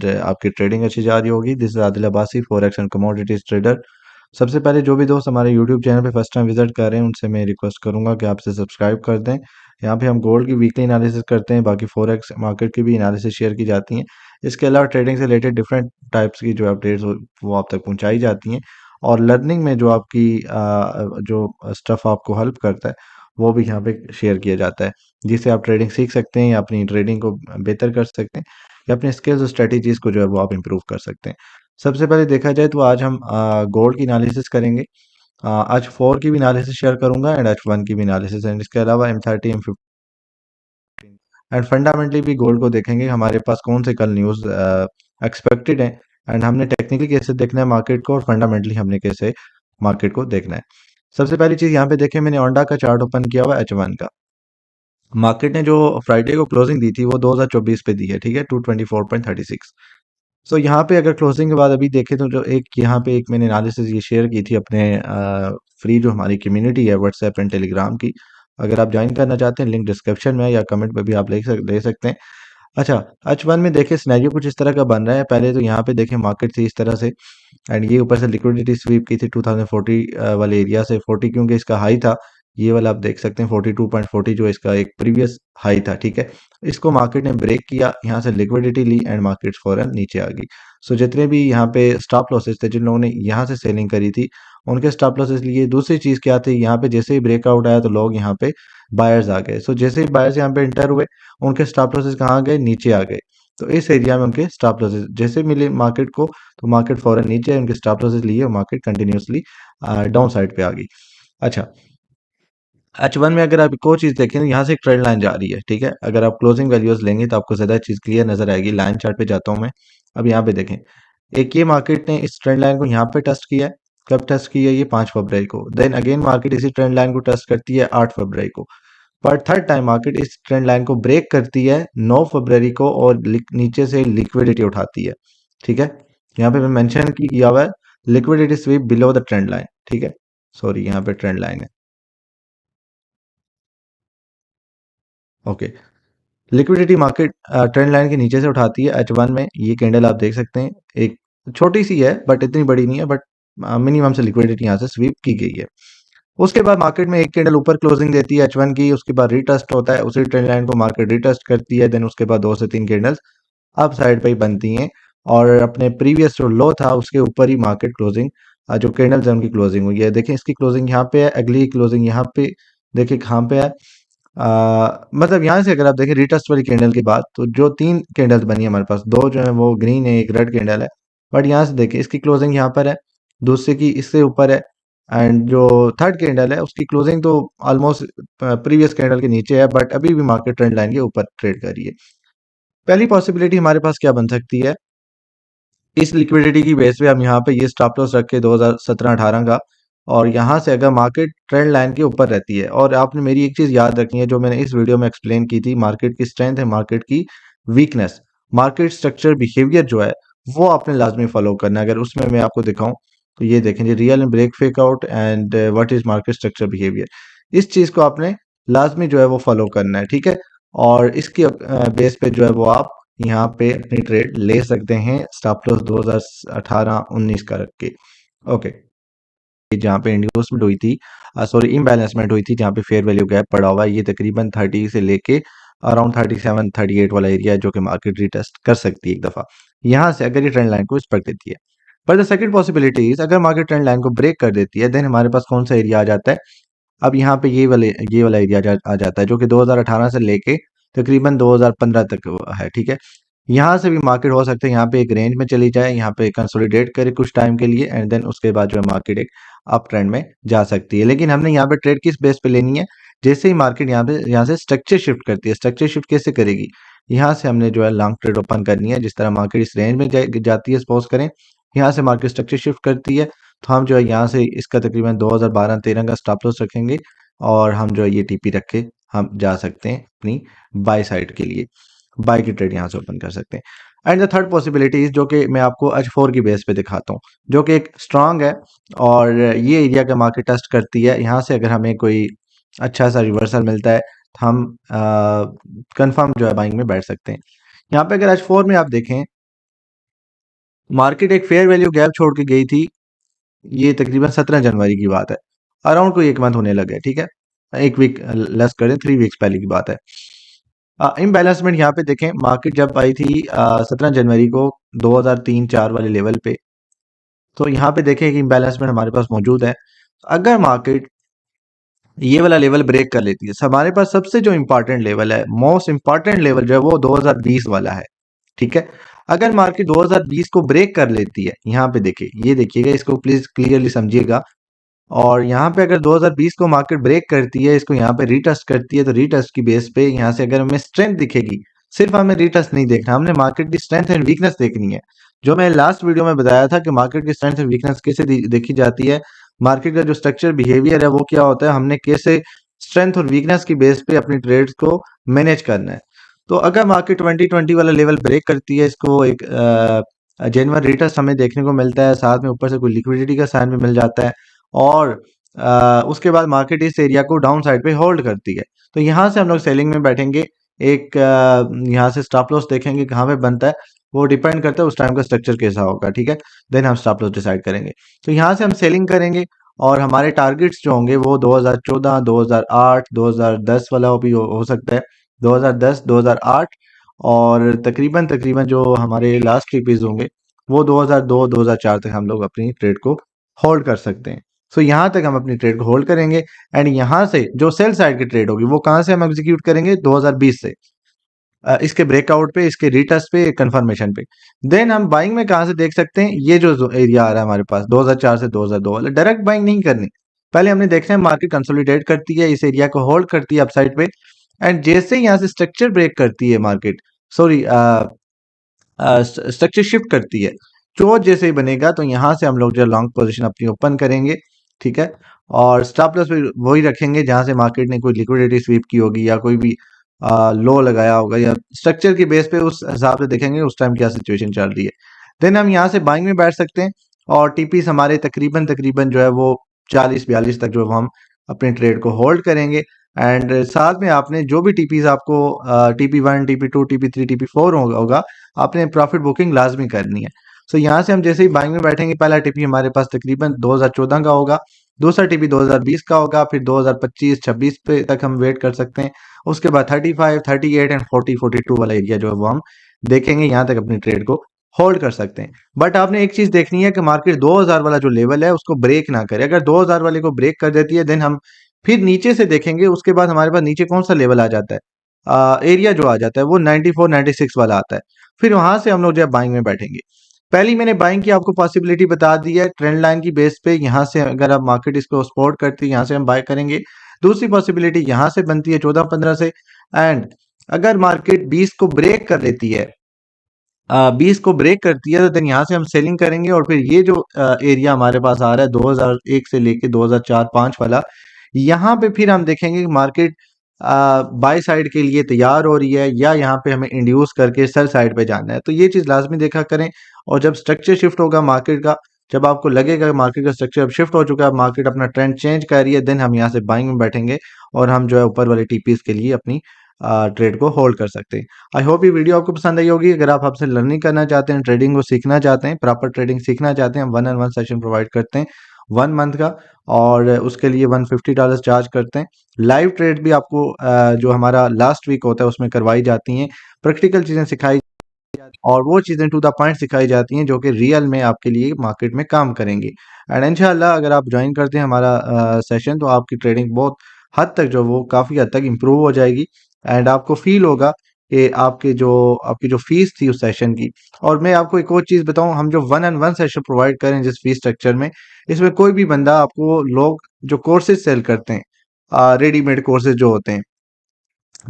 आपकी ट्रेडिंग अच्छी जा रही होगी। This is Adil Abbasi, forex and commodities trader. सबसे पहले जो भी दोस्त हमारे यूट्यूब चैनल पे फर्स्ट टाइम विजिट कर रहे हैं उनसे मैं रिक्वेस्ट करूंगा कि आपसे सब्सक्राइब कर दें। यहाँ पे हम गोल्ड की वीकली एनालिसिस करते हैं, बाकी फॉरेक्स मार्केट की भी एनालिसिस शेयर की जाती हैं। इसके अलावा ट्रेडिंग से रिलेटेड डिफरेंट टाइप्स की जो अपडेट्स वो आप तक पहुंचाई जाती हैं। और लर्निंग में जो आपकी जो स्टफ़ आपको हेल्प करता है वो भी यहाँ पे शेयर किया जाता है, जिससे आप ट्रेडिंग सीख सकते हैं या अपनी ट्रेडिंग को बेहतर कर सकते हैं या अपने स्किल्स और स्ट्रेटेजीज को जो है वो आप इम्प्रूव कर सकते हैं। सबसे पहले देखा जाए तो आज हम गोल्ड की एनालिसिस करेंगे। आज 4 की भी एनालिसिस शेयर करूंगा एंड H1 की भी एनालिसिस, एंड इसके अलावा M30 M15 एंड फंडामेंटली भी गोल्ड को देखेंगे हमारे पास कौन से कल न्यूज़ एक्सपेक्टेड है, एंड हमने टेक्निकली कैसे देखना है मार्केट को और फंडामेंटली हमने कैसे मार्केट को देखना है। सबसे पहली चीज़ यहाँ पे देखें, मैंने ओंडा का चार्ट ओपन किया हुआ है H1 का। मार्केट ने जो फ्राइडे को क्लोजिंग दी थी वो 2024 पे दी है, ठीक है, 224.36। सो यहाँ पे अगर क्लोजिंग के बाद अभी देखें तो जो एक यहाँ पे एक मैंने एनालिसिस ये शेयर की थी अपने फ्री जो हमारी कम्युनिटी है व्हाट्सएप एंड टेलीग्राम की। अगर आप ज्वाइन करना चाहते हैं लिंक डिस्क्रिप्शन में है या कमेंट में भी आप ले सकते हैं। अच्छा, H1 में देखिए सिनेरियो कुछ इस तरह का बन रहा है। पहले तो यहाँ पे देखें मार्केट थी इस तरह से एंड ये ऊपर से लिक्विडिटी स्वीप की थी 2040 वाले एरिया से 40, क्योंकि इसका हाई था ये वाला, आप देख सकते हैं 42.40 जो इसका एक प्रीवियस हाई था, ठीक है। इसको मार्केट ने ब्रेक किया, यहाँ से लिक्विडिटी ली एंड मार्केट फौरन नीचे आ गई। सो जितने भी यहाँ पे स्टॉप लॉसेस थे जिन लोगों ने यहाँ से सेलिंग करी थी उनके स्टॉप लॉसेस लिए। दूसरी चीज़ क्या थी, यहाँ पे जैसे ही ब्रेकआउट आया तो लोग यहाँ पे बायर्स आ गए। सो जैसे ही बायर्स यहाँ पे इंटर हुए उनके स्टॉप लॉसेस कहाँ गए, नीचे आ गए। तो इस एरिया में उनके स्टॉप लॉसेस जैसे मिले मार्केट को तो मार्केट फौरन नीचे है, उनके स्टॉप लॉसेस लिए और मार्केट कंटिन्यूसली डाउन साइड पे आ गई। अच्छा, H1 में अगर आप एक और चीज़ देखें तो यहाँ से एक ट्रेंड लाइन जा रही है, ठीक है। अगर आप क्लोजिंग वैल्यूज लेंगे तो आपको ज़्यादा चीज़ क्लियर नजर आएगी। लाइन चार्ट पे जाता हूँ मैं। अब यहाँ पे देखें, एक ये मार्केट ने इस ट्रेंड लाइन को यहाँ पे टेस्ट किया है। कब टेस्ट किया है, ये 5 फरवरी को। देन अगेन मार्केट इसी ट्रेंड लाइन को टेस्ट करती है 8 फरवरी को। पर थर्ड टाइम मार्केट इस ट्रेंड लाइन को ब्रेक करती है 9 फरवरी को और नीचे से लिक्विडिटी उठाती है, ठीक है। यहाँ पे मैं मेंशन किया हुआ है liquidity SVEEP below the trend line, ठीक है। सॉरी, यहाँ पे ट्रेंड लाइन है, okay. Liquidity market trend line के नीचे से उठाती है H1 में। ये कैंडल आप देख सकते हैं, एक छोटी सी है बट इतनी बड़ी नहीं है, बट मिनिमम से लिक्विडिटी यहाँ से स्वीप की गई है। उसके बाद मार्केट में एक कैंडल ऊपर क्लोजिंग देती है H1 की, उसके बाद रीटेस्ट होता है, उसी ट्रेंड लाइन को मार्केट रीटेस्ट करती है। देन उसके बाद 2 से 3 कैंडल्स अप साइड पे ही बनती हैं और अपने प्रीवियस जो लो था उसके ऊपर ही मार्केट क्लोजिंग जो कैंडल्स है उनकी क्लोजिंग हुई है। देखें इसकी क्लोजिंग यहाँ पे है, अगली क्लोजिंग यहाँ पे देखिए कहाँ पे है। मतलब यहाँ से अगर आप देखें रिटेस्ट वाली कैंडल के बाद तो जो 3 कैंडल्स बनी है हमारे पास, 2 जो है वो ग्रीन है, एक रेड कैंडल है। बट यहाँ से देखिए इसकी क्लोजिंग यहाँ पर है, दूसरे की इससे ऊपर है, एंड जो थर्ड कैंडल है उसकी क्लोजिंग तो ऑलमोस्ट प्रीवियस कैंडल के नीचे है, बट अभी भी मार्केट ट्रेंड लाइन के ऊपर ट्रेड कर रही है। पहली पॉसिबिलिटी हमारे पास क्या बन सकती है, इस लिक्विडिटी की बेस पे हम यहाँ पे ये स्टॉप लॉस रखे 2017-18 का, और यहाँ से अगर मार्केट ट्रेंड लाइन के ऊपर रहती है। और आपने मेरी एक चीज याद रखनी है जो मैंने इस वीडियो में एक्सप्लेन की थी, मार्केट की स्ट्रेंथ है मार्केट की वीकनेस। मार्केट स्ट्रक्चर बिहेवियर जो है वो आपने लाजमी फॉलो करना है। अगर उसमें मैं आपको दिखाऊं तो ये देखें जी, real and break fake out and what is market structure behaviour. इस चीज को आपने लाजमी जो है वो फॉलो करना है, ठीक है। और इसके बेस पे जो है वो आप यहाँ पे अपनी ट्रेड ले सकते हैं स्टॉप लॉस 2018-19 का रख के, ओके। जहाँ पे इंड्यूसमेंट हुई थी, सॉरी इम्बैलेंसमेंट हुई थी, जहाँ पे फेयर वैल्यू गैप पड़ा हुआ है, ये तकरीबन 30 से लेके अराउंड 37-38 वाला एरिया है जो कि मार्केट रिटेस्ट कर सकती है एक दफा यहाँ से अगर ये ट्रेंड लाइन को रिस्पेक्ट देती है। पर द सेकंड पॉसिबिलिटी इज अगर मार्केट ट्रेंड लाइन को ब्रेक कर देती है, देन हमारे पास कौन सा एरिया आ जाता है। अब यहाँ पे ये वाला एरिया आ जाता है जो कि 2018 से लेके तकरीबन 2015 तक है, ठीक है। यहाँ से भी मार्केट हो सकता है यहाँ पे एक रेंज में चली जाए, यहाँ पे कंसोलिडेट करे कुछ टाइम के लिए, एंड देन उसके बाद जो है मार्केट एक अप ट्रेंड में जा सकती है। लेकिन हमने यहाँ पे ट्रेड किस बेस पे लेनी है, जैसे ही मार्केट यहाँ से स्ट्रक्चर शिफ्ट करती है। स्ट्रक्चर शिफ्ट कैसे करेगी, यहाँ से हमने जो है लॉन्ग ट्रेड ओपन करनी है। जिस तरह मार्केट इस रेंज में जाती है, सपोज करें यहाँ से मार्केट स्ट्रक्चर शिफ्ट करती है तो हम जो है यहाँ से इसका तकरीबन 2012-13 का स्टॉप लॉस रखेंगे और हम जो है ये टीपी रख के हम जा सकते हैं अपनी बाय साइड के लिए, बाय की ट्रेड यहाँ से ओपन कर सकते हैं। एंड द थर्ड पॉसिबिलिटी जो कि मैं आपको H4 की बेस पे दिखाता हूँ जो कि एक स्ट्रांग है और ये एरिया का मार्केट टेस्ट करती है। यहाँ से अगर हमें कोई अच्छा सा रिवर्सल मिलता है तो हम कंफर्म जो है बाइंग में बैठ सकते हैं। यहाँ पे अगर H4 में आप देखें मार्केट एक फेयर वैल्यू गैप छोड़ के गई थी, ये तकरीबन 17 जनवरी की बात है, अराउंड कोई 1 मंथ होने लगा है, ठीक है? 1 वीक लेस करें, 3 वीक्स पहले की बात है। इम्बैलेंसमेंट यहाँ पे देखें, मार्केट जब आई थी 17 जनवरी को 2003-4 वाले लेवल पे, तो यहाँ पे देखें कि इम्बैलेंसमेंट हमारे पास मौजूद है। अगर मार्केट ये वाला लेवल ब्रेक कर लेती है, हमारे पास सबसे जो इंपॉर्टेंट लेवल है, मोस्ट इंपॉर्टेंट लेवल जो है वो 2020 वाला है, ठीक है? अगर मार्केट 2020 को ब्रेक कर लेती है, यहाँ पे देखिए, ये देखिएगा, इसको प्लीज क्लियरली समझिएगा। और यहाँ पे अगर 2020 को मार्केट ब्रेक करती है, इसको यहाँ पे रीटेस्ट करती है, तो रीटेस्ट की बेस पे यहाँ से अगर हमें स्ट्रेंथ दिखेगी, सिर्फ हमें रीटेस्ट नहीं देखना, हमने मार्केट की स्ट्रेंथ एंड वीकनेस देखनी है। जो मैं लास्ट वीडियो में बताया था कि मार्केट की स्ट्रेंथ एंड वीकनेस कैसे देखी जाती है, मार्केट का जो स्ट्रक्चर बिहेवियर है वो क्या होता है, हमने कैसे स्ट्रेंथ और वीकनेस की बेस पे अपनी ट्रेड्स को मैनेज करना है। तो अगर मार्केट 2020 वाला लेवल ब्रेक करती है, इसको एक जेन्युइन रिटर्न हमें देखने को मिलता है, साथ में ऊपर से कोई लिक्विडिटी का साइन भी मिल जाता है, और उसके बाद मार्केट इस एरिया को डाउन साइड पे होल्ड करती है, तो यहाँ से हम लोग सेलिंग में बैठेंगे। एक यहाँ से स्टॉप लॉस देखेंगे कहाँ पे बनता है, वो डिपेंड करता है उस टाइम का स्ट्रक्चर कैसा होगा, ठीक है? देन हम स्टॉप लॉस डिसाइड करेंगे। तो यहाँ से हम सेलिंग करेंगे, और हमारे टारगेट्स जो होंगे वो 2014, 2008, 2010 वाला भी हो सकता है, 2010, 2008, और तकरीबन तकरीबन जो हमारे लास्ट टीपीज होंगे वो 2002, 2004 तक हम लोग अपनी ट्रेड को होल्ड कर सकते हैं। सो यहाँ तक हम अपनी ट्रेड को होल्ड करेंगे, एंड यहाँ से जो सेल साइड की ट्रेड होगी वो कहाँ से हम एग्जीक्यूट करेंगे, 2020 से, इसके ब्रेकआउट पे, इसके रिटेस्ट पे, कंफर्मेशन पे। देन हम बाइंग में कहाँ से देख सकते हैं, ये जो एरिया आ रहा है हमारे पास 2004 से 2002 वाला, डायरेक्ट बाइंग नहीं करनी, पहले हमने देखना है मार्केट कंसोलिडेट करती है, इस एरिया को होल्ड करती है अपसाइड पे, एंड जैसे ही यहाँ से स्ट्रक्चर ब्रेक करती है मार्केट, सॉरी, स्ट्रक्चर शिफ्ट करती है, चोर जैसे ही बनेगा, तो यहाँ से हम लोग जो लॉन्ग पोजीशन अपनी ओपन करेंगे, ठीक है? और स्टॉप लॉस भी वही रखेंगे जहाँ से मार्केट ने कोई लिक्विडिटी स्वीप की होगी, या कोई भी लो लगाया होगा, या स्ट्रक्चर की बेस पे उस हिसाब से देखेंगे उस टाइम क्या सिचुएशन चल रही है। देन हम यहाँ से बाइंग में बैठ सकते हैं, और टीपीस हमारे तकरीबन तकरीबन जो है वो 40-42 तक जो हम अपने ट्रेड को होल्ड करेंगे। एंड साथ में आपने जो भी टीपीस आपको TP1, TP2, TP3, TP4 होगा, आपने प्रॉफिट बुकिंग लाजमी करनी है। सो यहाँ से हम जैसे ही बाइंग में बैठेंगे, पहला टीपी हमारे पास तकरीबन 2014 का होगा, दूसरा टीपी 2020 का होगा, फिर 2025-26 पे तक हम वेट कर सकते हैं। उसके बाद 35, 38 एंड 40-42 वाला एरिया जो है वो हम देखेंगे, यहाँ तक अपनी ट्रेड को होल्ड कर सकते हैं। बट आपने एक चीज देखनी है कि मार्केट 2000 वाला जो लेवल है उसको ब्रेक ना करे। अगर 2000 वाले को ब्रेक कर देती है, देन हम फिर नीचे से देखेंगे, उसके बाद हमारे पास नीचे कौन सा लेवल आ जाता है, एरिया जो आ जाता है वो 94, 96 वाला आता है। फिर वहां से हम लोग जो है बाइंग में बैठेंगे। पहली मैंने बाइंग की आपको पॉसिबिलिटी बता दी है, ट्रेंड लाइन की बेस पे, यहाँ से अगर आप मार्केट इसको सपोर्ट करती है, यहाँ से हम बाय करेंगे। दूसरी पॉसिबिलिटी यहाँ से बनती है 14-15 से, एंड अगर मार्केट 20 को ब्रेक कर लेती है, 20 को ब्रेक करती है, तो देन यहाँ से हम सेलिंग करेंगे, और फिर ये जो एरिया हमारे पास आ रहा है 2001 से लेके 2004-5 वाला, यहाँ पे फिर हम देखेंगे कि मार्केट बाय साइड के लिए तैयार हो रही है, या यहाँ पे हमें इंड्यूस करके सेल साइड पे जाना है। तो ये चीज लाजमी देखा करें। और जब स्ट्रक्चर शिफ्ट होगा मार्केट का, जब आपको लगेगा मार्केट का स्ट्रक्चर अब शिफ्ट हो चुका है, मार्केट अपना ट्रेंड चेंज कर रही है, देन हम यहाँ से बाइंग में बैठेंगे, और हम जो है ऊपर वाले टीपीस के लिए अपनी ट्रेड को होल्ड कर सकते हैं। आई होप ये वीडियो आपको पसंद आई होगी। अगर आप हमसे लर्निंग करना चाहते हैं, ट्रेडिंग को सीखना चाहते हैं, प्रॉपर ट्रेडिंग सीखना चाहते हैं, हम 1-on-1 सेशन प्रोवाइड करते हैं 1 मंथ का, और उसके लिए $150 चार्ज करते हैं। लाइव ट्रेड भी आपको जो हमारा लास्ट वीक होता है उसमें करवाई जाती हैं, प्रैक्टिकल चीज़ें सिखाई, और वो चीज़ें टू द पॉइंट सिखाई जाती हैं जो कि रियल में आपके लिए मार्केट में काम करेंगी। एंड इंशाल्लाह अगर आप ज्वाइन करते हैं हमारा सेशन, तो आपकी ट्रेडिंग बहुत हद तक जो वो काफ़ी हद तक इम्प्रूव हो जाएगी, एंड आपको फील होगा कि आपकी जो फीस थी उस सेशन की। और मैं आपको एक और चीज़ बताऊं, हम जो 1-on-1 सेशन प्रोवाइड करें जिस फीस स्ट्रक्चर में, इसमें कोई भी बंदा, आपको लोग जो कोर्सेज सेल करते हैं, रेडीमेड कोर्सेज जो होते हैं,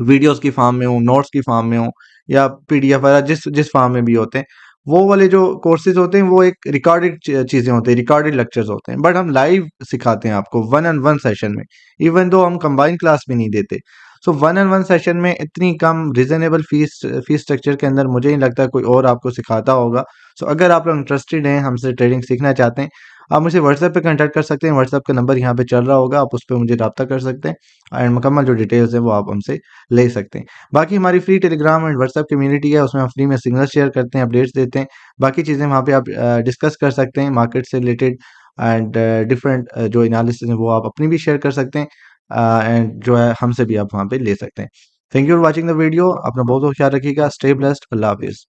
वीडियोस की फॉर्म में हो, नोट्स की फॉर्म में हो, या पीडीएफ वगैरह जिस जिस फॉर्म में भी होते हैं, वो वाले जो कोर्सेज होते हैं वो एक रिकॉर्डेड चीजें होती हैं, रिकॉर्डेड लेक्चर्स होते हैं, बट हम लाइव सिखाते हैं आपको 1-on-1 सेशन में, इवन दो हम कंबाइन क्लास भी नहीं देते। सो 1-on-1 सेशन में इतनी कम रिजनेबल फीस स्ट्रक्चर के अंदर मुझे नहीं लगता कोई और आपको सिखाता होगा। सो अगर आप लोग इंटरेस्टेड हैं, हमसे ट्रेडिंग सीखना चाहते हैं, आप मुझे व्हाट्सएप पे कांटेक्ट कर सकते हैं। व्हाट्सएप का नंबर यहाँ पे चल रहा होगा, आप उस पे मुझे रब्ता कर सकते हैं एंड मुकम्मल जो डिटेल्स हैं वो आप हमसे ले सकते हैं। बाकी हमारी free Telegram and WhatsApp community है, उसमें हम फ्री में सिग्नल शेयर करते हैं, अपडेट्स देते हैं। बाकी चीज़ें वहाँ पे आप डिस्कस कर सकते हैं मार्केट से रिलेटेड एंड डिफरेंट जो एनालिसिस है वो आप अपनी भी शेयर कर सकते हैं एंड जो है हमसे भी आप वहाँ पे ले सकते हैं। Thank you for watching the video. अपना बहुत बहुत ख्याल रखिएगा। Stay blessed. अल्लाह हाफिज़।